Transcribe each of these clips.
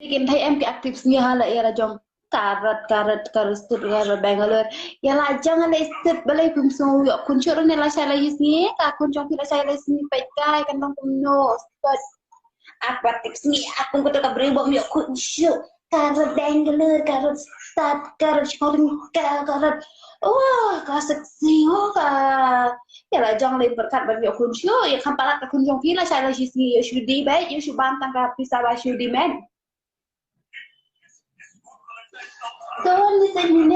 Kim thấy em cái active nghe hala era jong karat stut karat Bangalore ya la jangan le stut balai kum so yo kun choro ne la sala hisni ka kun jong pila sala hisni pai kai kan tong kum no stut apa tips ni aku ko ka beri bom yo kun sho karat Bangalore karat stut karat shoring karat wah ka seksi oh ka ya la jong le berkat bom yo kun sho ya kan pala ka kun jong pila sala hisni yo shudi bai yo shuban tang ka pisa ba shudi men. Don't listen in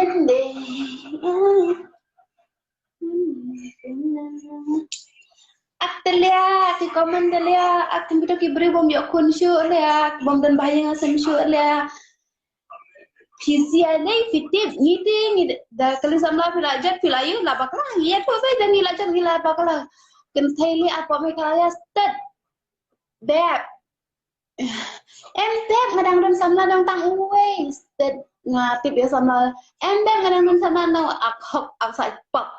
Aktelia, si komen delia, akan kita kibri bom yakun syulia, bom dan bahaya ngasem syulia. Fisia ni fitip ni dah kalau samla filajat filayu lah bakal ya tu apa dan filajat gila bakal kenteli apa mereka ya stud beb em kadang dan samla dang tahu stud ngatip ya sama kadang dan samla dang akhok outside pop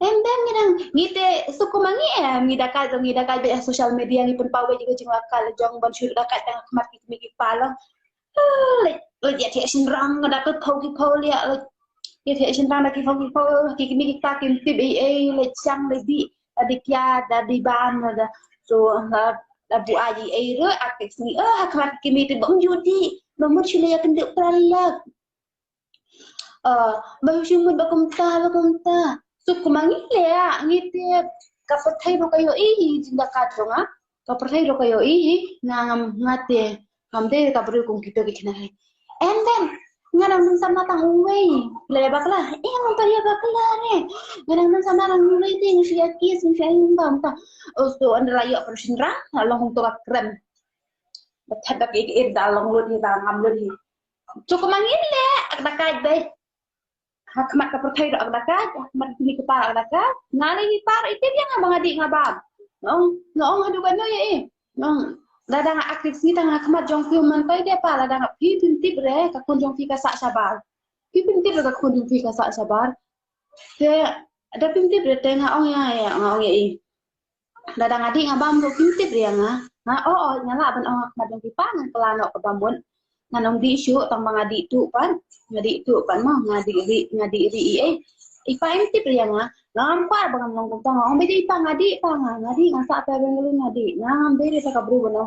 kadang ngite suku mangi ngida ka be social media ni pun pawe juga jing lakal jong ban syur dakat dang khmat ki palang le dia thiệt sinh răng đã có phâu lia le dia thiệt sinh răng đã cái phâu ki ta kim tip le chang le bi adik ya da di ban da so da bu aji re aktif ni hakmat kimi ti bang judi nomor chile ya kenduk pralak bahu shumun bakumta suku mangi le ngite kapathai ro kayo jinda ka jonga kapathai ro kayo ngam ngate ngamde kabru kung kita kena and then ngadang sama tahu le bakla yang ya bakla ne ngadang sama rang mulai ting sia kis sia ngam ta so andra yo persinra long to kren bathada ke dalong lo di ngam lo di cukup mangin le akdakai be hakmat ka perthai do akdakai hakmat ni kepala akdakai ngani ni par itu dia ngabang adik ngabam ngong hadu kan ya ngong ladang aktif ni tang hakmat jong fi man pai dia pa ladang pi pintip re ka kun jong fi ka sak sabar pi pintip re ka kun jong fi ka sak sabar te ada pintip re te ngong ya ngong ya ladang adik ngabam do pintip re nga nyala ban ong hakmat jong fi pa ngan pelano ka bambun ngan ong di syu tang bang adik tu pan mah ngadi ri ipa intip re nga nampak bang ngong tang ong be ipa ngadi ngasa pa bang ngadi ngam be re ka bru bono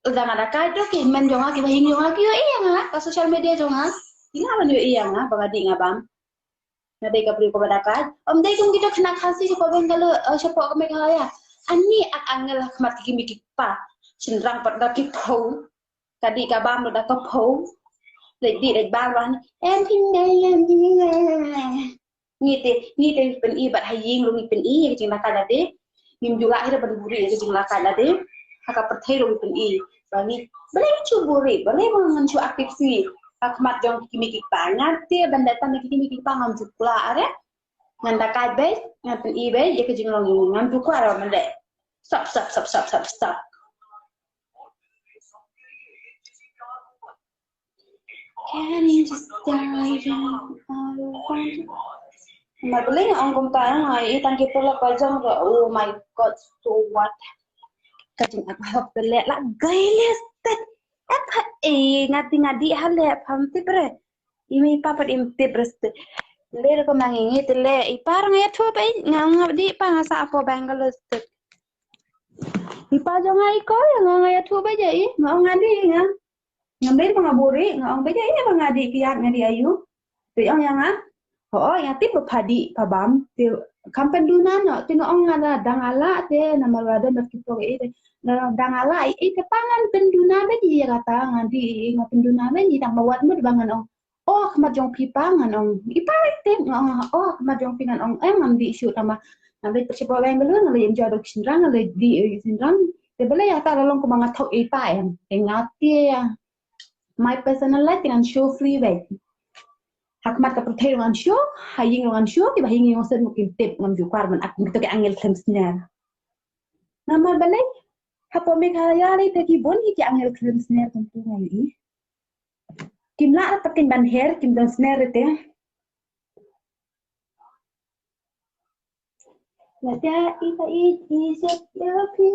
udah ada kai tu ki men jonga ki bahing jonga ki iya ka social media jonga ina ban yo iya bang adi ngabam ngadi ka bru ko badakai om dai kum kita kena khasi ko ben kalau siapa ko me kaya ani ak angel khmat ki mi ki pa sinrang pada ki phau kadi ka bam da ka phau le di le ba wan em thing ngite pen i bat haying lu pen i jing la kala de ngim juga ira ban buri jing la kala de haka perthai lu pen i bani boleh cuburi boleh mengencu aktif si akmat jong kimi ngati banda tan kimi ngam jukla are nganda kai be ngapen i be ye ke jing long ngam jukla are mande stop can you just dive in mà beli ông công ta ngai tăng kita la pajang oh my god so what kajing apa beli la gailes tet apa ngadi hale pamti bre imi papat imti breste le ko mangi tele ipar ngai thu pe ngadi pa ngasa apa Bangalore tet ipa jongai ko ngai thu be jai ngadi ngambil pengaburi ngong be jai ngadi kiat ngadi ayu ti ong yang yang tip padi pabam ti kampen dunan no ti ong ngada dangala te namalada nakipo dangala te pangan penduna be di kata ngadi ngapenduna be di tang bawat mo bangan ong khmat jong pi pangan ong iparik te khmat jong pingan ong ngamdi syu tama ngambil persipo bang belun ngambil jadok sinrang ngambil di sinrang te bele ya ta long ko mga thok ipa ngati my personal life dengan show free way hakmat ka perthai dengan show haying dengan show ki bahing yung sen mungkin tip ngam jukar man ak to ke angel klemsner nama balai hapo me kaya ni te ki bon ki angel klemsner tentu ngai kimla takin ban her kim dan sner te la ta ipa i set ya pi